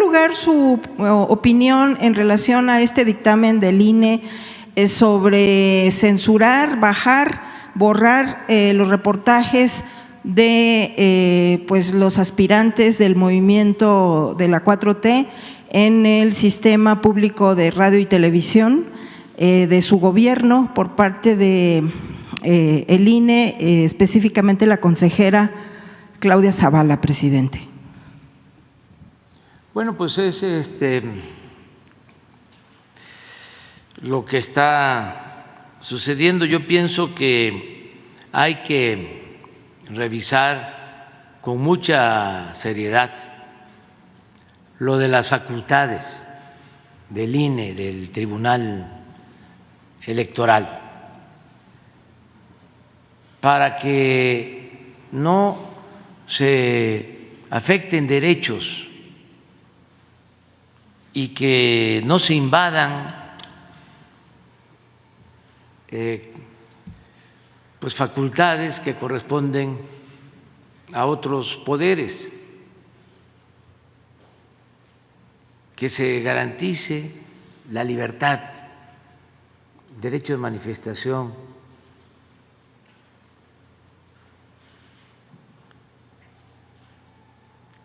lugar, su opinión en relación a este dictamen del INE sobre censurar, bajar, borrar los reportajes de pues los aspirantes del movimiento de la 4T en el sistema público de radio y televisión de su gobierno por parte de el INE, específicamente la consejera Claudia Zavala, presidente. Bueno, pues es lo que está sucediendo. Yo pienso que hay que revisar con mucha seriedad lo de las facultades del INE, del Tribunal Electoral, para que no se afecten derechos y que no se invadan pues facultades que corresponden a otros poderes, que se garantice la libertad, derecho de manifestación,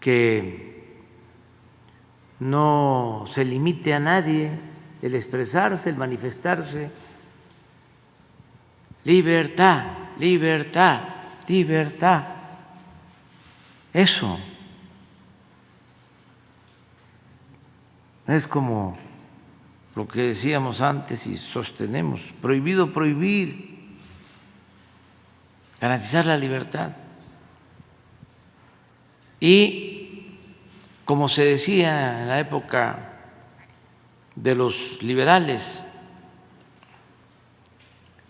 que no se limite a nadie el expresarse, el manifestarse. Libertad, libertad, libertad. Eso es como lo que decíamos antes y sostenemos: prohibido prohibir, garantizar la libertad. Y como se decía en la época de los liberales,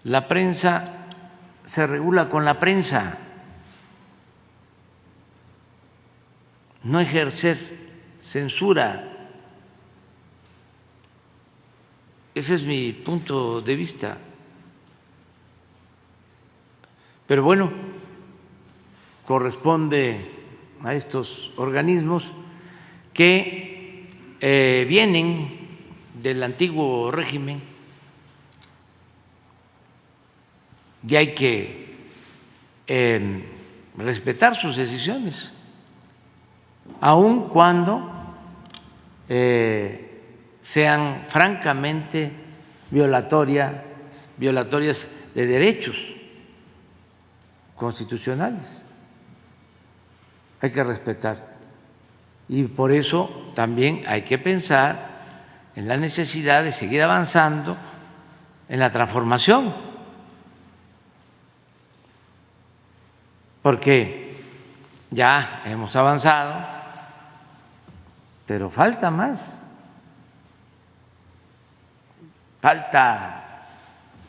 la prensa se regula con la prensa, no ejercer censura. Ese es mi punto de vista. Pero bueno, corresponde a estos organismos que vienen del antiguo régimen y hay que respetar sus decisiones, aun cuando sean francamente violatorias de derechos constitucionales. Hay que respetar. Y por eso también hay que pensar en la necesidad de seguir avanzando en la transformación, porque ya hemos avanzado, pero falta más. Falta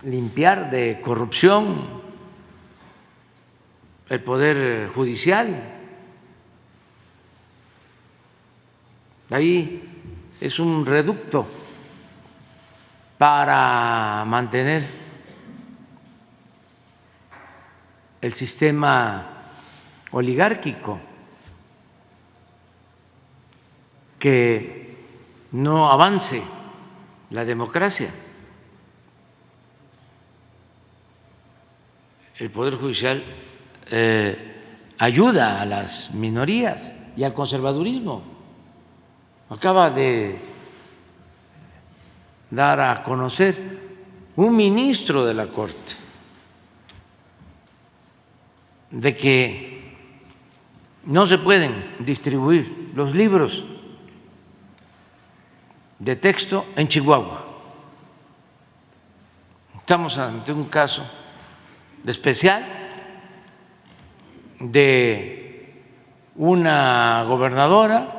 limpiar de corrupción el Poder Judicial. Ahí es un reducto para mantener el sistema oligárquico, que no avance la democracia. El Poder Judicial ayuda a las minorías y al conservadurismo. Acaba de dar a conocer un ministro de la Corte de que no se pueden distribuir los libros de texto en Chihuahua. Estamos ante un caso especial de una gobernadora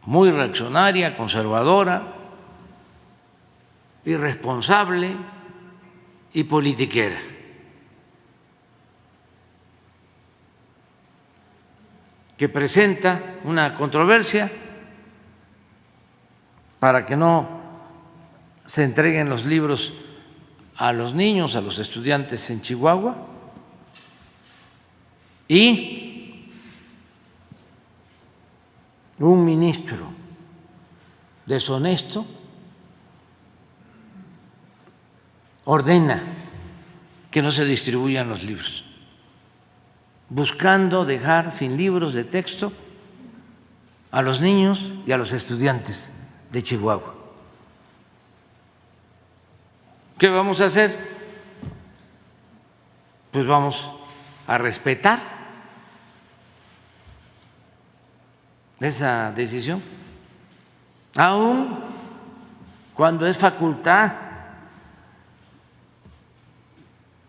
muy reaccionaria, conservadora, irresponsable y politiquera, que presenta una controversia para que no se entreguen los libros a los niños, a los estudiantes en Chihuahua, y un ministro deshonesto ordena que no se distribuyan los libros, buscando dejar sin libros de texto a los niños y a los estudiantes de Chihuahua. ¿Qué vamos a hacer? Pues vamos a respetar esa decisión, aun cuando es facultad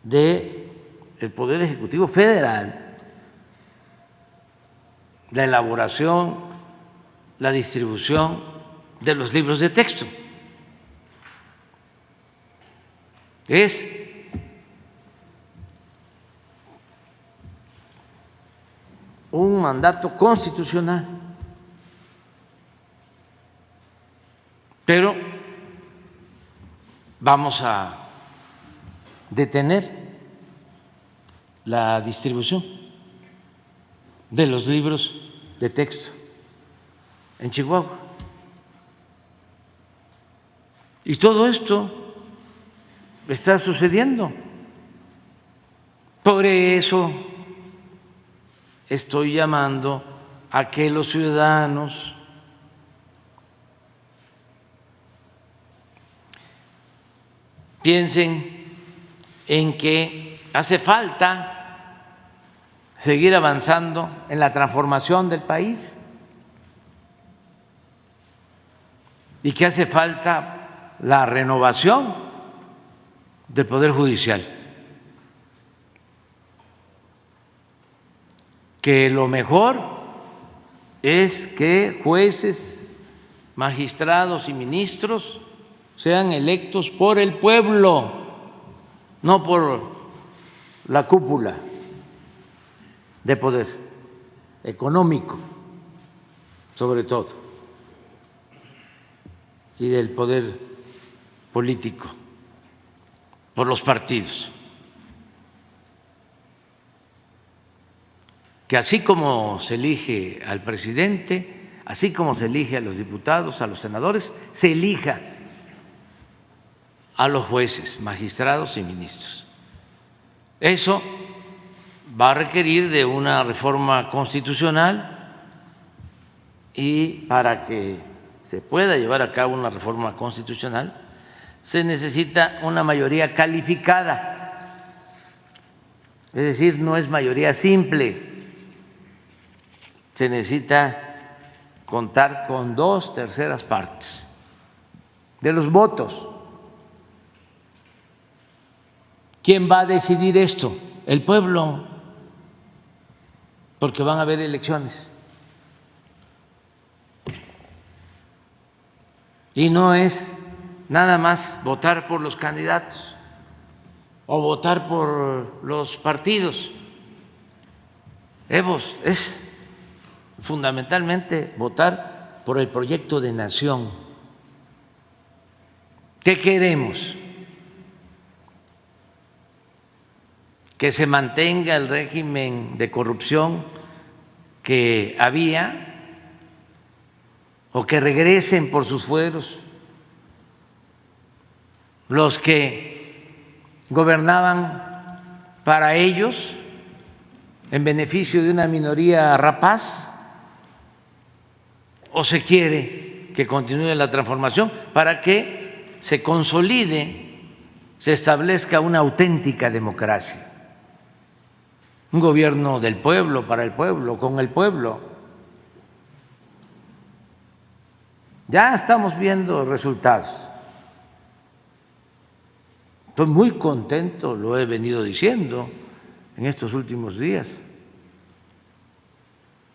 del Poder Ejecutivo Federal la elaboración, la distribución de los libros de texto. Es un mandato constitucional, pero vamos a detener la distribución de los libros de texto en Chihuahua. Y todo esto está sucediendo. Por eso estoy llamando a que los ciudadanos piensen en que hace falta seguir avanzando en la transformación del país y que hace falta la renovación del Poder Judicial, que lo mejor es que jueces, magistrados y ministros sean electos por el pueblo, no por la cúpula de poder económico, sobre todo, y del poder político, por los partidos. Que así como se elige al presidente, así como se elige a los diputados, a los senadores, se elija a los jueces, magistrados y ministros. Eso va a requerir de una reforma constitucional, y para que se pueda llevar a cabo una reforma constitucional se necesita una mayoría calificada, es decir, no es mayoría simple, se necesita contar con 2/3 partes de los votos. ¿Quién va a decidir esto? El pueblo, porque van a haber elecciones. Y no es nada más votar por los candidatos o votar por los partidos. Es fundamentalmente votar por el proyecto de nación. ¿Qué queremos? Que se mantenga el régimen de corrupción que había, o que regresen por sus fueros los que gobernaban para ellos en beneficio de una minoría rapaz, o se quiere que continúe la transformación para que se consolide, se establezca una auténtica democracia, un gobierno del pueblo, para el pueblo, con el pueblo. Ya estamos viendo resultados. Estoy muy contento, lo he venido diciendo en estos últimos días.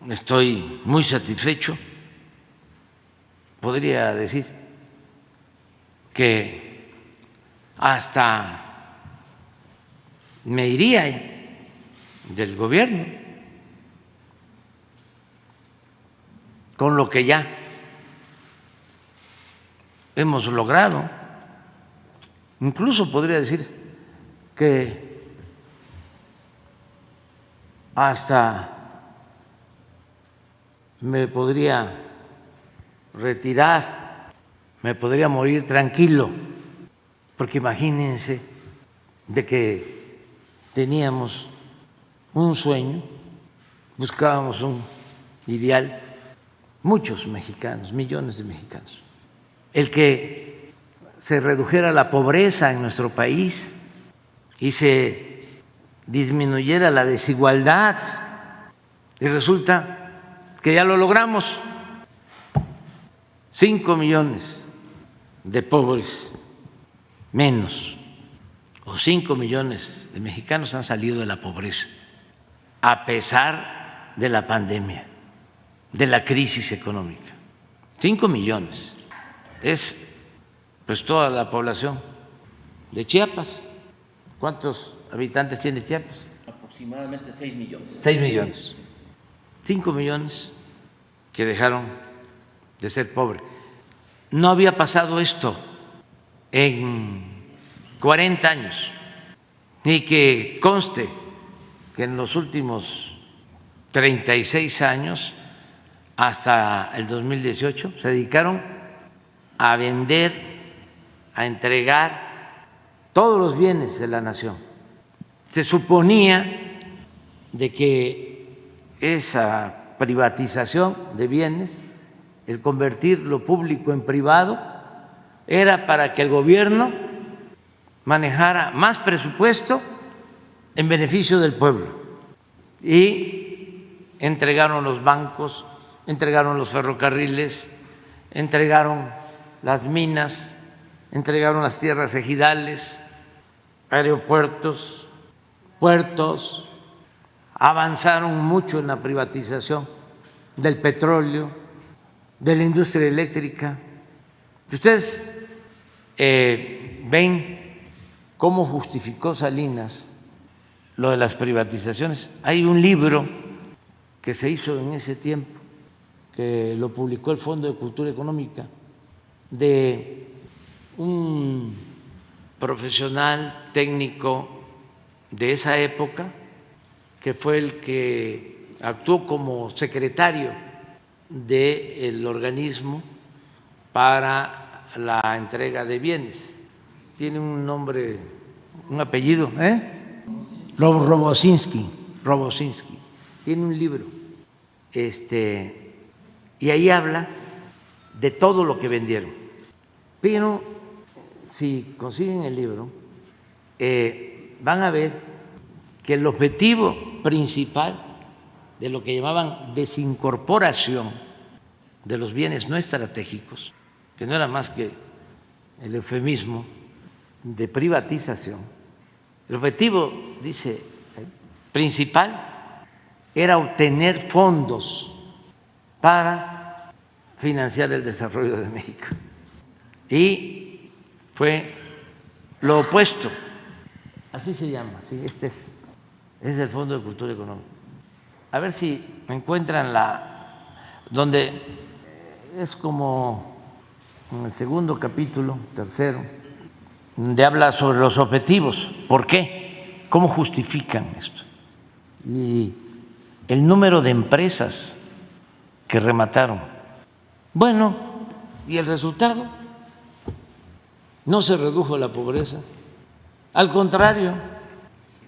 Estoy muy satisfecho. Podría decir que hasta me iría del gobierno con lo que ya hemos logrado. Incluso podría decir que hasta me podría retirar, me podría morir tranquilo, porque imagínense de que teníamos un sueño, buscábamos un ideal, muchos mexicanos, millones de mexicanos, el que se redujera la pobreza en nuestro país y se disminuyera la desigualdad, y resulta que ya lo logramos. 5 millones de pobres menos, o 5 millones de mexicanos han salido de la pobreza, a pesar de la pandemia, de la crisis económica. 5 millones es pues toda la población de Chiapas. ¿Cuántos habitantes tiene Chiapas? Aproximadamente 6 millones. 6 millones. 5 millones que dejaron de ser pobres. No había pasado esto en 40 años, ni que conste que en los últimos 36 años, hasta el 2018, se dedicaron a vender, a entregar todos los bienes de la nación. Se suponía de que esa privatización de bienes, el convertir lo público en privado, era para que el gobierno manejara más presupuesto en beneficio del pueblo. Y entregaron los bancos, entregaron los ferrocarriles, entregaron las minas, entregaron las tierras ejidales, aeropuertos, puertos, avanzaron mucho en la privatización del petróleo, de la industria eléctrica. Ustedes ven cómo justificó Salinas lo de las privatizaciones. Hay un libro que se hizo en ese tiempo, que lo publicó el Fondo de Cultura Económica, de un profesional técnico de esa época, que fue el que actuó como secretario del organismo para la entrega de bienes. Tiene un nombre, un apellido, Robosinski. Tiene un libro, y ahí habla de todo lo que vendieron. Pero si consiguen el libro, van a ver que el objetivo principal de lo que llamaban desincorporación de los bienes no estratégicos, que no era más que el eufemismo de privatización, el objetivo, dice, principal era obtener fondos para financiar el desarrollo de México. Y fue lo opuesto, así se llama, sí, es el Fondo de Cultura Económica. A ver si encuentran donde es como en el segundo capítulo, tercero, donde habla sobre los objetivos, ¿por qué? ¿Cómo justifican esto? Y el número de empresas que remataron. Bueno, ¿y el resultado? No se redujo la pobreza, al contrario,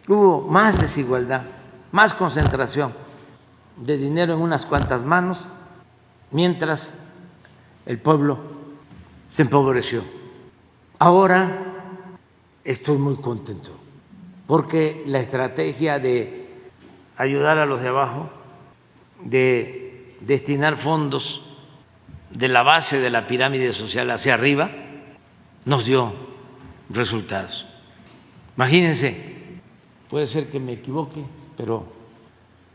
hubo más desigualdad, más concentración de dinero en unas cuantas manos, mientras el pueblo se empobreció. Ahora estoy muy contento porque la estrategia de ayudar a los de abajo, de destinar fondos de la base de la pirámide social hacia arriba, nos dio resultados. Imagínense, puede ser que me equivoque, pero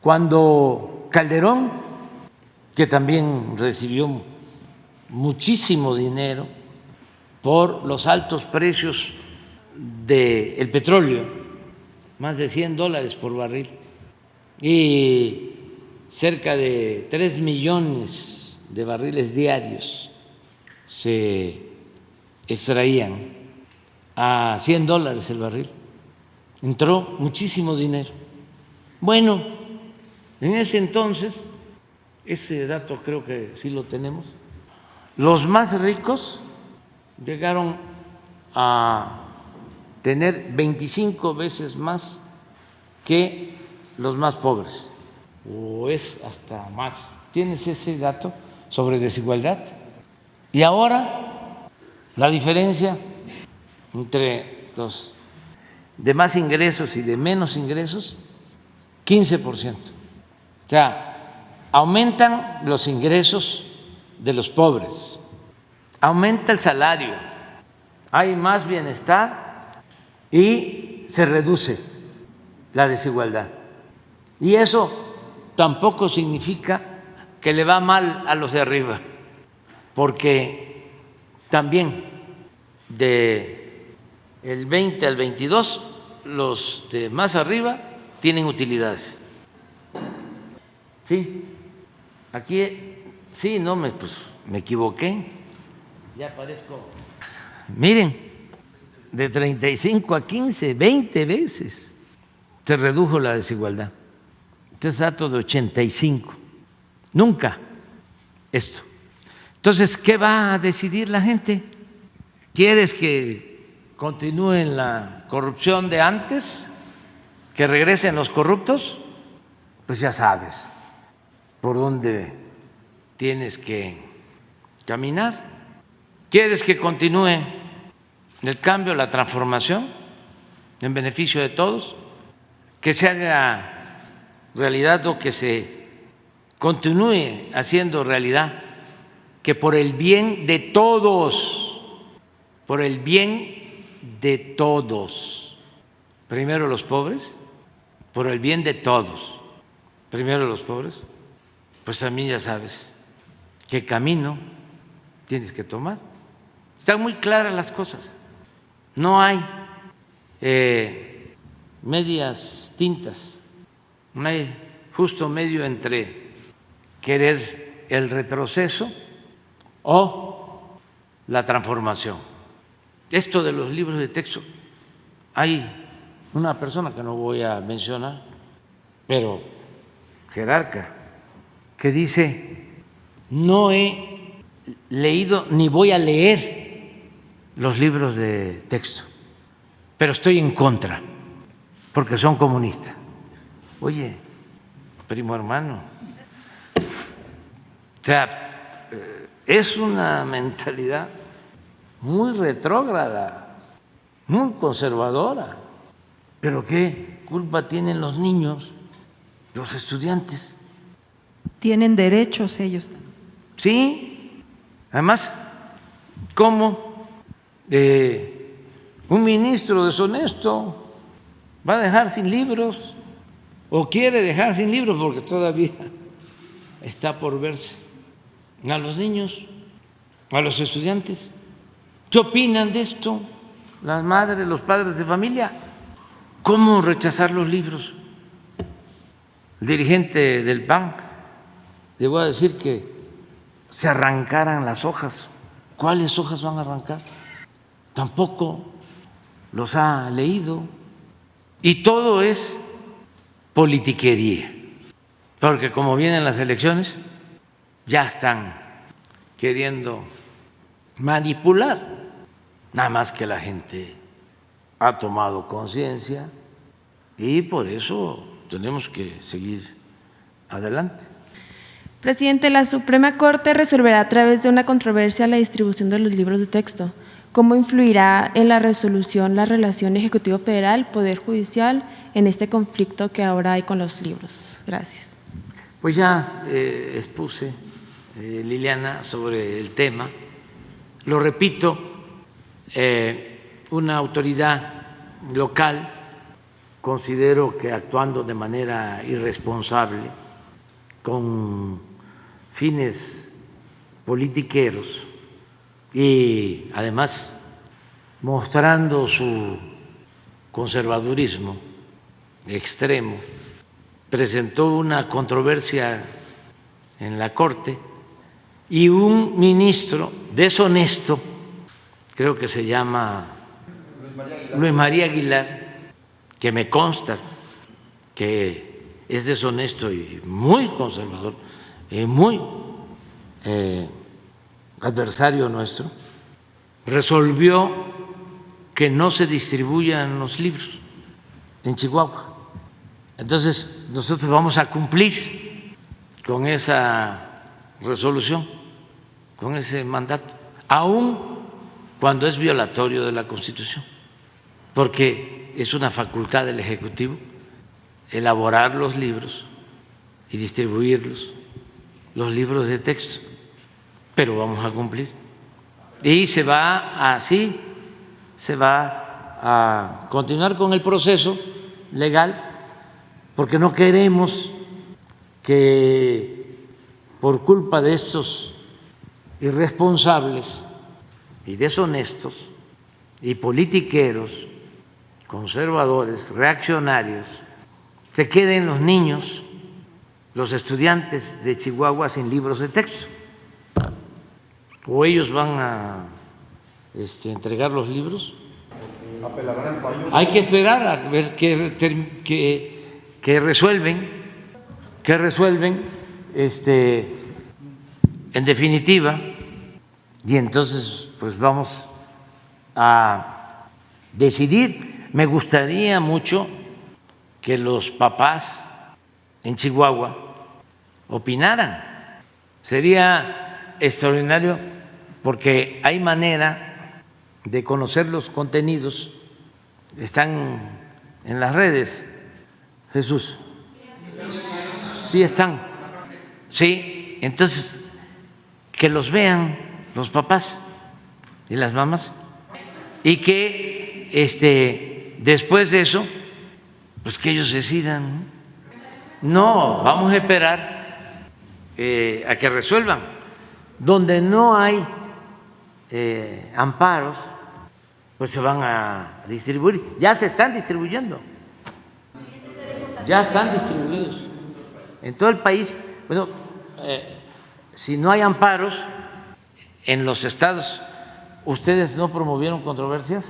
cuando Calderón, que también recibió muchísimo dinero por los altos precios del petróleo, más de $100 por barril, y cerca de 3 millones de barriles diarios se extraían a $100 el barril, entró muchísimo dinero. Bueno, en ese entonces ese dato creo que sí lo tenemos, los más ricos llegaron a tener 25 veces más que los más pobres, o es hasta más. ¿Tienes ese dato sobre desigualdad? Y ahora la diferencia entre los de más ingresos y de menos ingresos, 15%. O sea, aumentan los ingresos de los pobres, aumenta el salario, hay más bienestar y se reduce la desigualdad. Y eso tampoco significa que le va mal a los de arriba, porque también de el 20 al 22 los de más arriba tienen utilidades. Sí, aquí sí, no pues me equivoqué, ya parezco. Miren, de 35 a 15, 20 veces se redujo la desigualdad. Este es dato de 85. Nunca esto. Entonces, ¿qué va a decidir la gente? ¿Quieres que continúe la corrupción de antes? ¿Que regresen los corruptos? Pues ya sabes por dónde tienes que caminar. ¿Quieres que continúe el cambio, la transformación en beneficio de todos? Que se haga realidad o que se continúe haciendo realidad, que por el bien de todos, por el bien de todos, primero los pobres, por el bien de todos, primero los pobres, pues también ya sabes qué camino tienes que tomar. Están muy claras las cosas, no hay medias tintas, no hay justo medio entre querer el retroceso o la transformación. Esto de los libros de texto, hay una persona que no voy a mencionar, pero jerarca, que dice: no he leído ni voy a leer los libros de texto, pero estoy en contra porque son comunistas. Oye, primo hermano, o sea, es una mentalidad muy retrógrada, muy conservadora. ¿Pero qué culpa tienen los niños, los estudiantes? Tienen derechos ellos. Sí, además, ¿cómo un ministro deshonesto va a dejar sin libros o quiere dejar sin libros porque todavía está por verse a los niños, a los estudiantes? ¿Qué opinan de esto las madres, los padres de familia? ¿Cómo rechazar los libros? El dirigente del PAN llegó a decir que se arrancaran las hojas. ¿Cuáles hojas van a arrancar? Tampoco los ha leído. Y todo es politiquería, porque como vienen las elecciones, ya están queriendo manipular. Nada más que la gente ha tomado conciencia y por eso tenemos que seguir adelante. Presidente, la Suprema Corte resolverá a través de una controversia la distribución de los libros de texto. ¿Cómo influirá en la resolución la relación Ejecutivo Federal-Poder Judicial en este conflicto que ahora hay con los libros? Gracias. Pues ya expuse, Liliana, sobre el tema. Lo repito, una autoridad local, considero que actuando de manera irresponsable, con fines politiqueros y además mostrando su conservadurismo extremo, presentó una controversia en la Corte y un ministro deshonesto, creo que se llama Luis María Aguilar, que me consta que es deshonesto y muy conservador, muy adversario nuestro, resolvió que no se distribuyan los libros en Chihuahua. Entonces, nosotros vamos a cumplir con esa resolución, con ese mandato, aun cuando es violatorio de la Constitución, porque es una facultad del Ejecutivo elaborar los libros y distribuirlos, los libros de texto, pero vamos a cumplir. Y se va a continuar con el proceso legal, porque no queremos que por culpa de estos irresponsables y deshonestos y politiqueros, conservadores, reaccionarios, se queden los niños, los estudiantes de Chihuahua sin libros de texto. O ellos van a entregar los libros. Hay que esperar a ver qué resuelven, en definitiva, y entonces pues vamos a decidir. Me gustaría mucho que los papás en Chihuahua opinaran. Sería extraordinario, porque hay manera de conocer los contenidos, están en las redes. Jesús, sí están, sí, entonces que los vean los papás y las mamás, y que después de eso, pues que ellos decidan. No, vamos a esperar a que resuelvan. Donde no hay amparos, pues se van a distribuir. Ya se están distribuyendo, ya están distribuidos en todo el país. Bueno, si no hay amparos en los estados, ¿ustedes no promovieron controversias?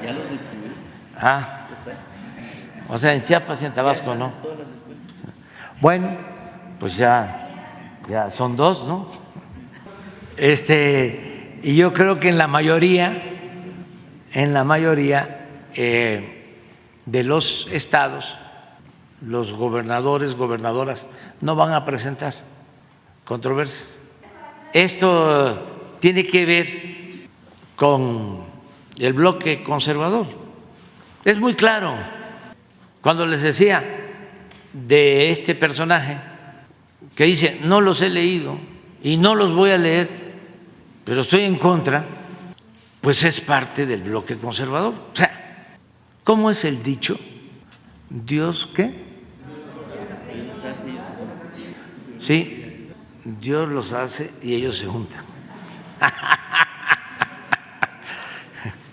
Ya los distribuí. Ah, o sea, en Chiapas y en Tabasco, ¿no? Bueno, pues ya son dos, ¿no? Y yo creo que en la mayoría de los estados, los gobernadores, gobernadoras no van a presentar controversias. Esto tiene que ver con el bloque conservador. Es muy claro. Cuando les decía de este personaje que dice, no los he leído y no los voy a leer, pero estoy en contra, pues es parte del bloque conservador. O sea, ¿cómo es el dicho? ¿Dios qué? Sí, Dios los hace y ellos se juntan.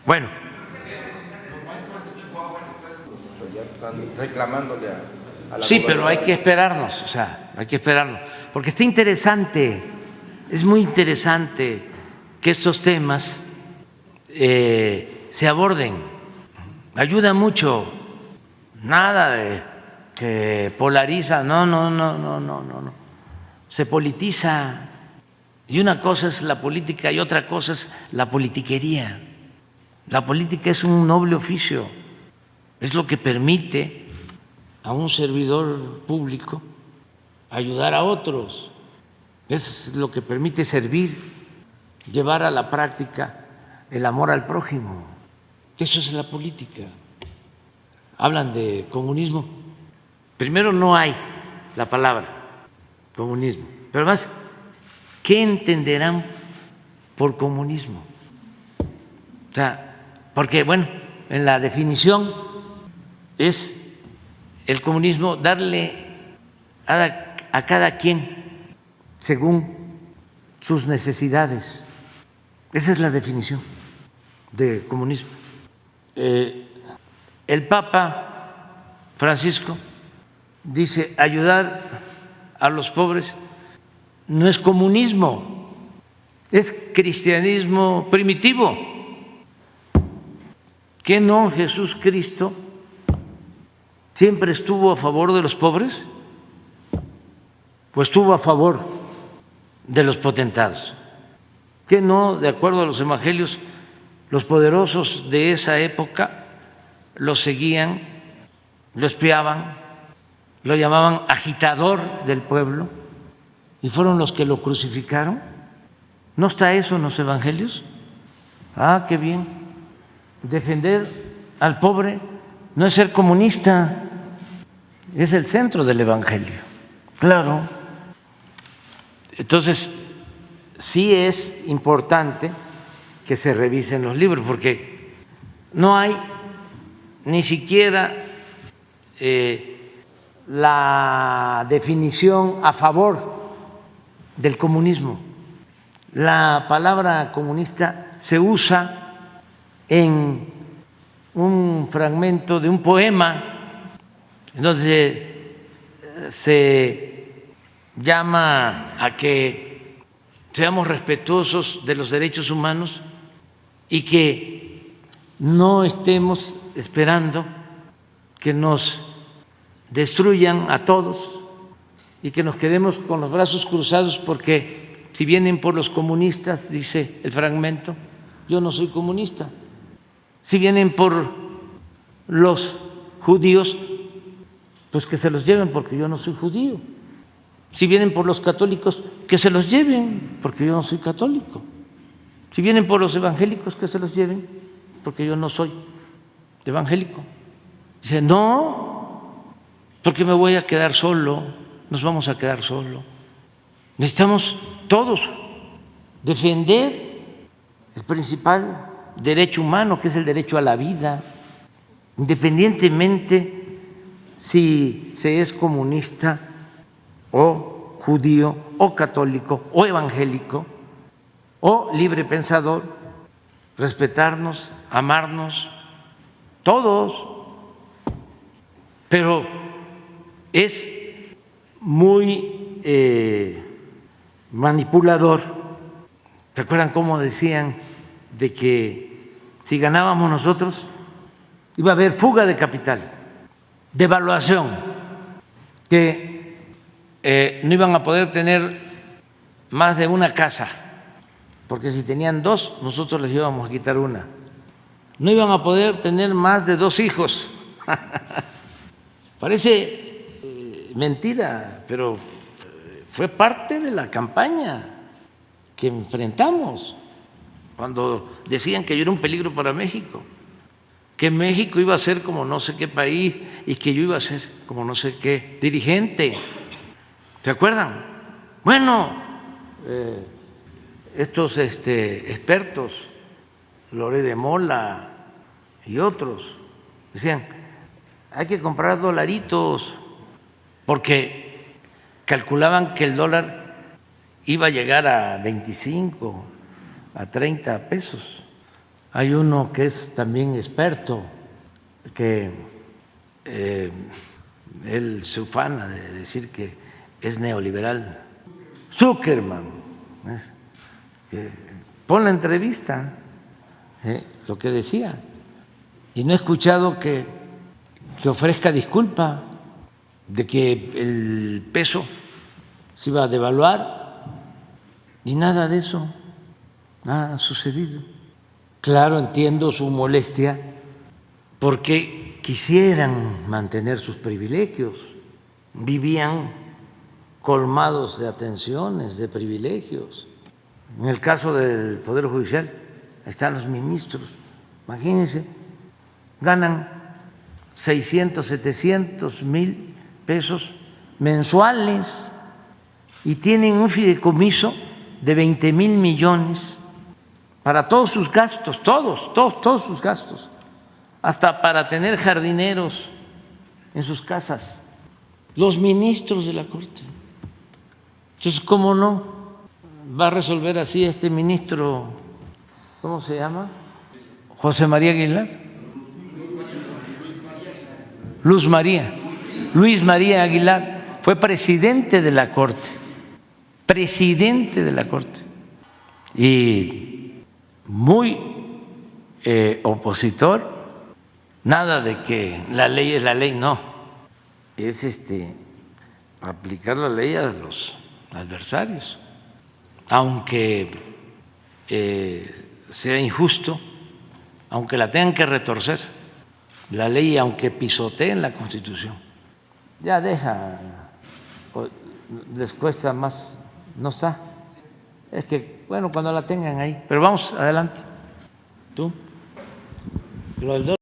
Bueno. Están reclamándole a la Sí, pero hay que esperarnos, o sea, hay que esperarnos, porque está interesante, es muy interesante que estos temas se aborden, ayuda mucho, nada de que polariza, no, se politiza, y una cosa es la política y otra cosa es la politiquería. La política es un noble oficio, es lo que permite a un servidor público ayudar a otros, es lo que permite servir, llevar a la práctica el amor al prójimo. Eso es la política. Hablan de comunismo. Primero, no hay la palabra comunismo, pero además, ¿qué entenderán por comunismo? O sea, porque, bueno, en la definición es el comunismo darle a cada quien según sus necesidades. Esa es la definición de comunismo. El Papa Francisco dice, ayudar a los pobres no es comunismo, es cristianismo primitivo. ¿Qué no Jesús Cristo siempre estuvo a favor de los pobres? pues estuvo a favor de los potentados. Que no, de acuerdo a los evangelios, los poderosos de esa época lo seguían, lo espiaban, lo llamaban agitador del pueblo y fueron los que lo crucificaron. ¿No está eso en los evangelios? Ah, qué bien. Defender al pobre no es ser comunista, es el centro del evangelio. Claro. Entonces, sí es importante que se revisen los libros, porque no hay ni siquiera la definición a favor del comunismo. La palabra comunista se usa en un fragmento de un poema donde se llama a que seamos respetuosos de los derechos humanos y que no estemos esperando que nos destruyan a todos y que nos quedemos con los brazos cruzados, porque si vienen por los comunistas, dice el fragmento, yo no soy comunista. Si vienen por los judíos, pues que se los lleven, porque yo no soy judío. Si vienen por los católicos, que se los lleven, porque yo no soy católico. Si vienen por los evangélicos, que se los lleven, porque yo no soy evangélico. Dice, no, porque me voy a quedar solo, nos vamos a quedar solo. Necesitamos todos defender el principal derecho humano, que es el derecho a la vida, independientemente si se es comunista o judío o católico o evangélico o libre pensador, respetarnos, amarnos, todos. Pero es muy manipulador. ¿Se acuerdan cómo decían de que si ganábamos nosotros iba a haber fuga de capital, devaluación, que no iban a poder tener más de una casa, porque si tenían dos, nosotros les íbamos a quitar una. No iban a poder tener más de 2 hijos. Parece mentira, pero fue parte de la campaña que enfrentamos cuando decían que yo era un peligro para México, que México iba a ser como no sé qué país y que yo iba a ser como no sé qué dirigente. ¿Se acuerdan? Bueno, estos expertos, Loré de Mola y otros, decían, hay que comprar dolaritos, porque calculaban que el dólar iba a llegar a 25, a 30 pesos. Hay uno que es también experto, que él se ufana de decir que es neoliberal, Zuckerman. Pon la entrevista, lo que decía, y no he escuchado que ofrezca disculpa de que el peso se iba a devaluar, y nada de eso ha sucedido. Claro, entiendo su molestia porque quisieran mantener sus privilegios, vivían colmados de atenciones, de privilegios. En el caso del Poder Judicial, están los ministros, imagínense, ganan 600, 700 mil pesos mensuales y tienen un fideicomiso de 20,000 millones para todos sus gastos, todos sus gastos, hasta para tener jardineros en sus casas, los ministros de la Corte. Entonces, ¿cómo no va a resolver así este ministro? ¿Cómo se llama? José María Aguilar. Luis María Aguilar fue presidente de la Corte, y muy opositor, nada de que la ley es la ley, no, es aplicar la ley a los adversarios, aunque sea injusto, aunque la tengan que retorcer, la ley, aunque pisoteen la Constitución. Ya deja, les cuesta más, no está. Es que, bueno, cuando la tengan ahí. Pero vamos, adelante. ¿Tú? Lo del